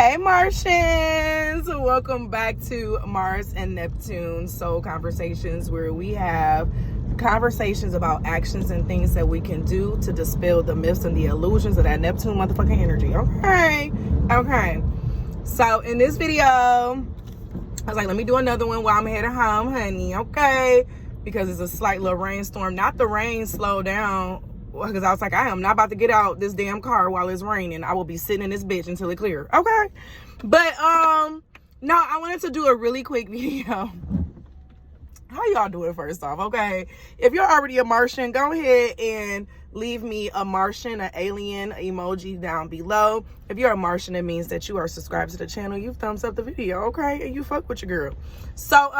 Hey Martians, welcome back to Mars and Neptune Soul Conversations, where we have conversations about actions and things that we can do to dispel the myths and the illusions of that Neptune motherfucking energy. Okay. So in this video, I was like, let me do another one while I'm headed home, honey. Okay, because it's a slight little rainstorm. Not the rain slow down, because I was like, I am not about to get out this damn car while it's raining. I will be sitting in this bitch until it clears. Okay. But no, I wanted to do a really quick video. How y'all doing first off? Okay. If you're already a Martian, go ahead and leave me a Martian, an alien emoji down below. If you're a Martian, it means that you are subscribed to the channel. You thumbs up the video, okay? And you fuck with your girl. So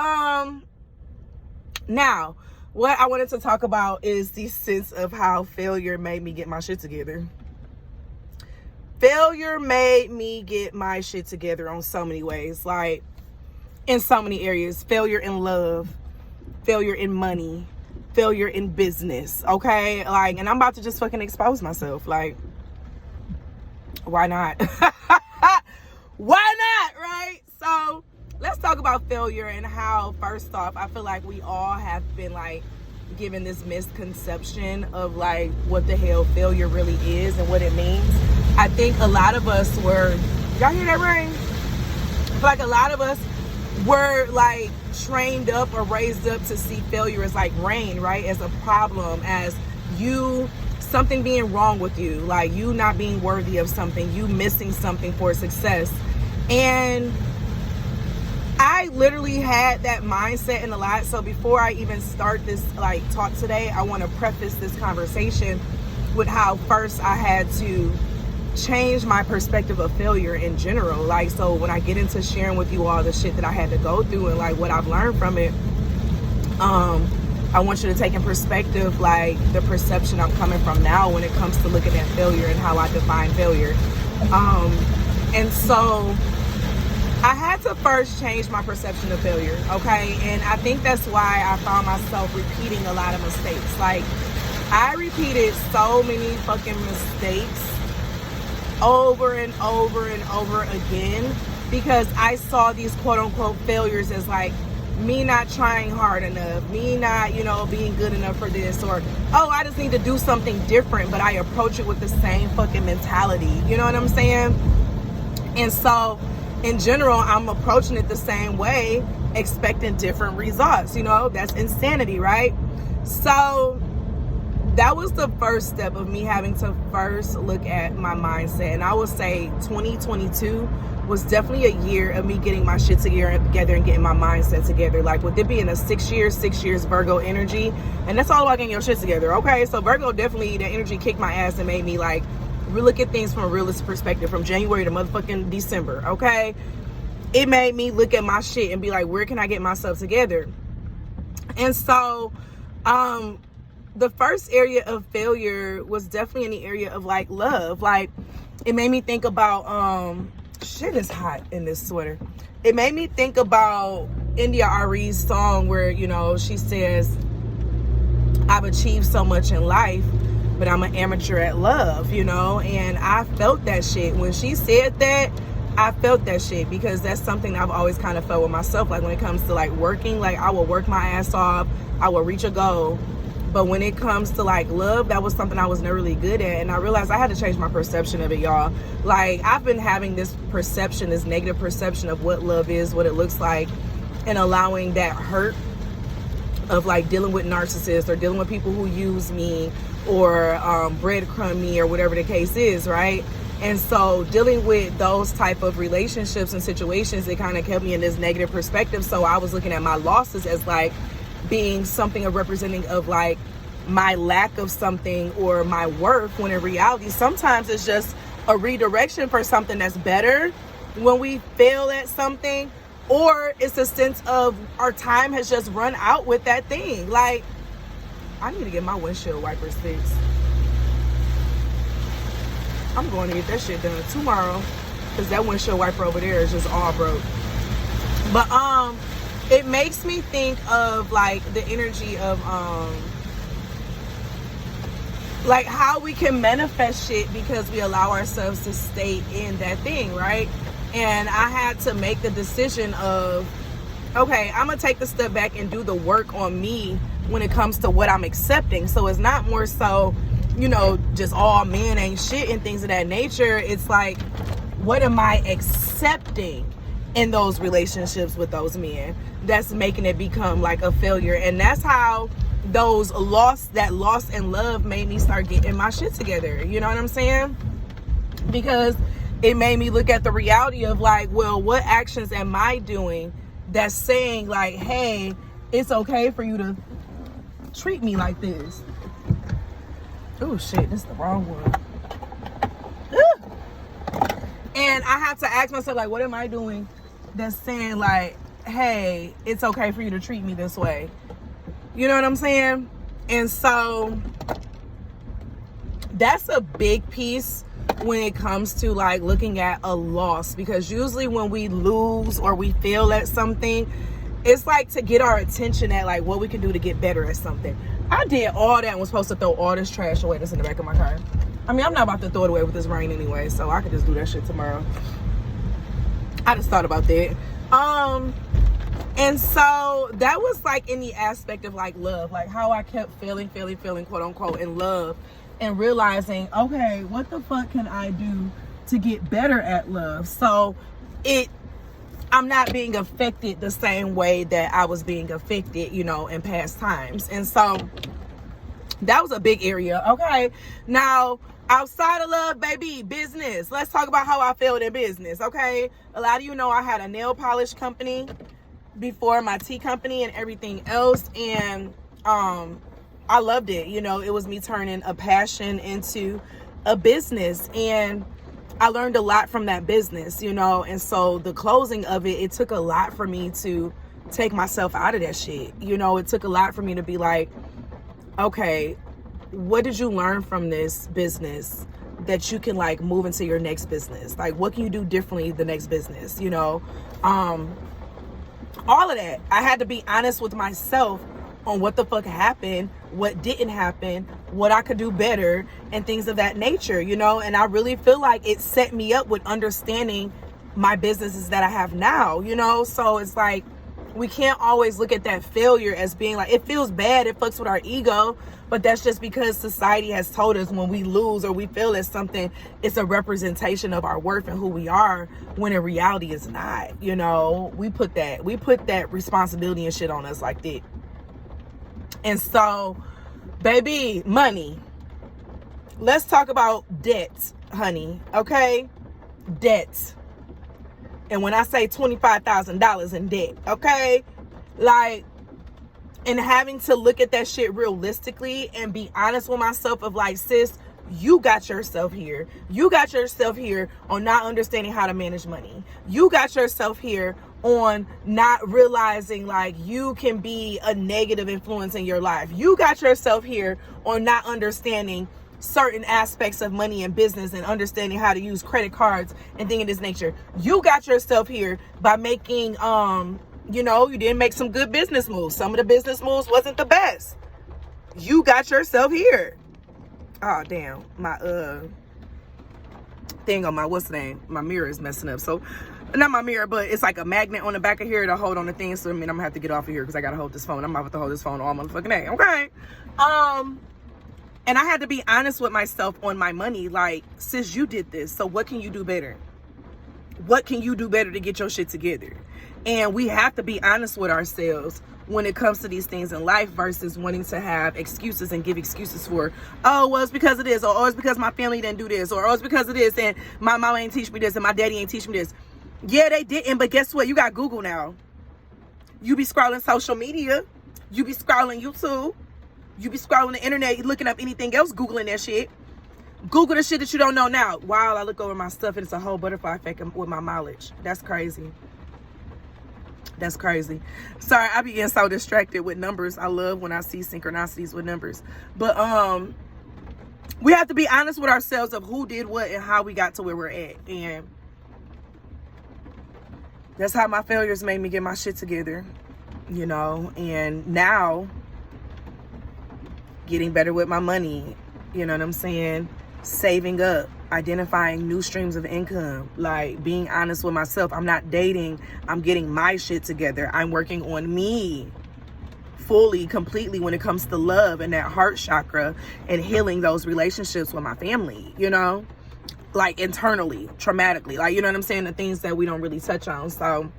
now what I wanted to talk about is the sense of how failure made me get my shit together. Failure made me get my shit together on so many ways, like in so many areas. Failure in love, failure in money, failure in business, okay? Like, and I'm about to just fucking expose myself. Like, why not? Why not, right? So let's talk about failure and how, first off, I feel like we all have been like given this misconception of like what the hell failure really is and what it means. I think a lot of us were, y'all hear that rain? I feel like a lot of us were like trained up or raised up to see failure as like rain, right? As a problem, as something being wrong with you, like you not being worthy of something, you missing something for success. And I literally had that mindset in a lot. So before I even start this like talk today, I want to preface this conversation with how first I had to change my perspective of failure in general. Like, so when I get into sharing with you all the shit that I had to go through and like what I've learned from it, I want you to take in perspective like the perception I'm coming from now when it comes to looking at failure and how I define failure. And so I had to first change my perception of failure, okay? And I think that's why I found myself repeating a lot of mistakes. Like, I repeated so many fucking mistakes over and over and over again because I saw these quote-unquote failures as like me not trying hard enough, me not, being good enough for this, or, oh, I just need to do something different, but I approach it with the same fucking mentality. You know what I'm saying? And so in general, I'm approaching it the same way, expecting different results. That's insanity, right? So that was the first step of me having to first look at my mindset. And I would say 2022 was definitely a year of me getting my shit together and getting my mindset together. Like, with it being a 6 years Virgo energy, and that's all about getting your shit together, okay? So Virgo definitely, the energy kicked my ass and made me like look at things from a realistic perspective from January to motherfucking December, okay? It made me look at my shit and be like, where can I get myself together? And so the first area of failure was definitely in the area of like love. Like, it made me think about shit is hot in this sweater. It made me think about Aries song where she says, I've achieved so much in life, but I'm an amateur at love, and I felt that shit. When she said that, I felt that shit because that's something I've always kind of felt with myself. Like, when it comes to like working, like I will work my ass off, I will reach a goal. But when it comes to like love, that was something I was never really good at. And I realized I had to change my perception of it, y'all. Like, I've been having this perception, this negative perception of what love is, what it looks like, and allowing that hurt of like dealing with narcissists or dealing with people who use me or breadcrumb me or whatever the case is, right? And so dealing with those type of relationships and situations, it kind of kept me in this negative perspective. So I was looking at my losses as like being something of representing of like my lack of something or my worth, when in reality sometimes it's just a redirection for something that's better when we fail at something, or it's a sense of our time has just run out with that thing. Like, I need to get my windshield wipers fixed. I'm going to get that shit done tomorrow because that windshield wiper over there is just all broke. But it makes me think of like the energy of like how we can manifest shit because we allow ourselves to stay in that thing, right? And I had to make the decision of, okay, I'm gonna take the step back and do the work on me when it comes to what I'm accepting. So it's not more so, you know, just all men ain't shit and things of that nature. It's like, what am I accepting in those relationships with those men that's making it become like a failure? And that's how that loss in love made me start getting my shit together. You know what I'm saying? Because it made me look at the reality of like, well, what actions am I doing that's saying like, hey, it's okay for you to treat me like this. Oh shit, this is the wrong one. And I have to ask myself, like, what am I doing that's saying like, hey, it's okay for you to treat me this way? You know what I'm saying? And so that's a big piece when it comes to like looking at a loss, because usually when we lose or we fail at something, it's like to get our attention at like what we can do to get better at something. I did all that and was supposed to throw all this trash away that's in the back of my car. I mean, I'm not about to throw it away with this rain anyway, so I could just do that shit tomorrow. I just thought about that. And so that was like in the aspect of like love, like how I kept feeling, quote unquote, in love, and realizing, okay, what the fuck can I do to get better at love? So I'm not being affected the same way that I was being affected, you know, in past times. And so that was a big area. Okay, now outside of love, baby, business. Let's talk about how I failed in business. Okay, a lot of you know I had a nail polish company before my tea company and everything else, and I loved it. You know, it was me turning a passion into a business, and I learned a lot from that business, you know. And so the closing of it took a lot for me to take myself out of that shit. You know, it took a lot for me to be like, okay, what did you learn from this business that you can like move into your next business? Like, what can you do differently the next business? You know, all of that. I had to be honest with myself on what the fuck happened, what didn't happen, what I could do better, and things of that nature, you know. And I really feel like it set me up with understanding my businesses that I have now, you know. So it's like, we can't always look at that failure as being like, it feels bad, it fucks with our ego, but that's just because society has told us when we lose or we fail at something, it's a representation of our worth and who we are, when in reality it's not. You know, we put that responsibility and shit on us like that. And so, baby, money. Let's talk about debt, honey. Okay? Debt. And when I say $25,000 in debt, okay? Like, and having to look at that shit realistically and be honest with myself of like, sis, you got yourself here. You got yourself here on not understanding how to manage money. You got yourself here on not realizing like you can be a negative influence in your life. You got yourself here on not understanding certain aspects of money and business and understanding how to use credit cards and things of this nature. You got yourself here by making, you know, you didn't make some good business moves. Some of the business moves wasn't the best. You got yourself here. Oh, damn. My, thing on my, what's the name? My mirror is messing up. So, not my mirror, but it's like a magnet on the back of here to hold on the thing. So, I mean, I'm gonna have to get off of here because I gotta hold this phone. I'm about to hold this phone all motherfucking day. Okay. And I had to be honest with myself on my money. Like, sis, you did this. So what can you do better? What can you do better to get your shit together? And we have to be honest with ourselves when it comes to these things in life versus wanting to have excuses and give excuses for, oh, well, it's because of this, or oh, it's because my family didn't do this, or oh, it's because of this, and my mama ain't teach me this, and my daddy ain't teach me this. Yeah, they didn't, but guess what? You got Google now. You be scrolling social media. You be scrolling YouTube. You be scrolling the internet, you looking up anything else, Googling that shit. Google the shit that you don't know now. While I look over my stuff, and it's a whole butterfly effect with my mileage. That's crazy. That's crazy. Sorry, I be getting so distracted with numbers. I love when I see synchronicities with numbers. But we have to be honest with ourselves of who did what and how we got to where we're at. And that's how my failures made me get my shit together, you know. And now, getting better with my money, you know what I'm saying? Saving up, identifying new streams of income, like being honest with myself. I'm not dating, I'm getting my shit together. I'm working on me fully, completely when it comes to love and that heart chakra and healing those relationships with my family, you know, like internally, traumatically, like, you know what I'm saying? The things that we don't really touch on. So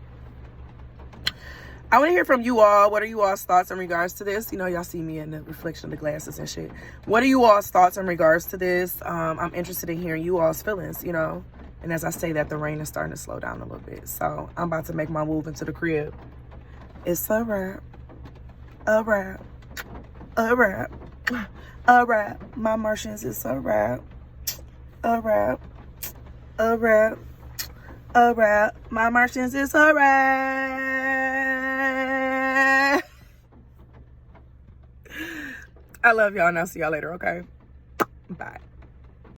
I want to hear from you all. What are you all's thoughts in regards to this? You know, y'all see me in the reflection of the glasses and shit. What are you all's thoughts in regards to this? I'm interested in hearing you all's feelings, you know. And as I say that, the rain is starting to slow down a little bit. So I'm about to make my move into the crib. It's a wrap. A wrap. A wrap. A wrap. My Martians, it's a wrap. A wrap. A wrap. A wrap. My Martians, it's a wrap. I love y'all and I'll see y'all later, okay? Bye.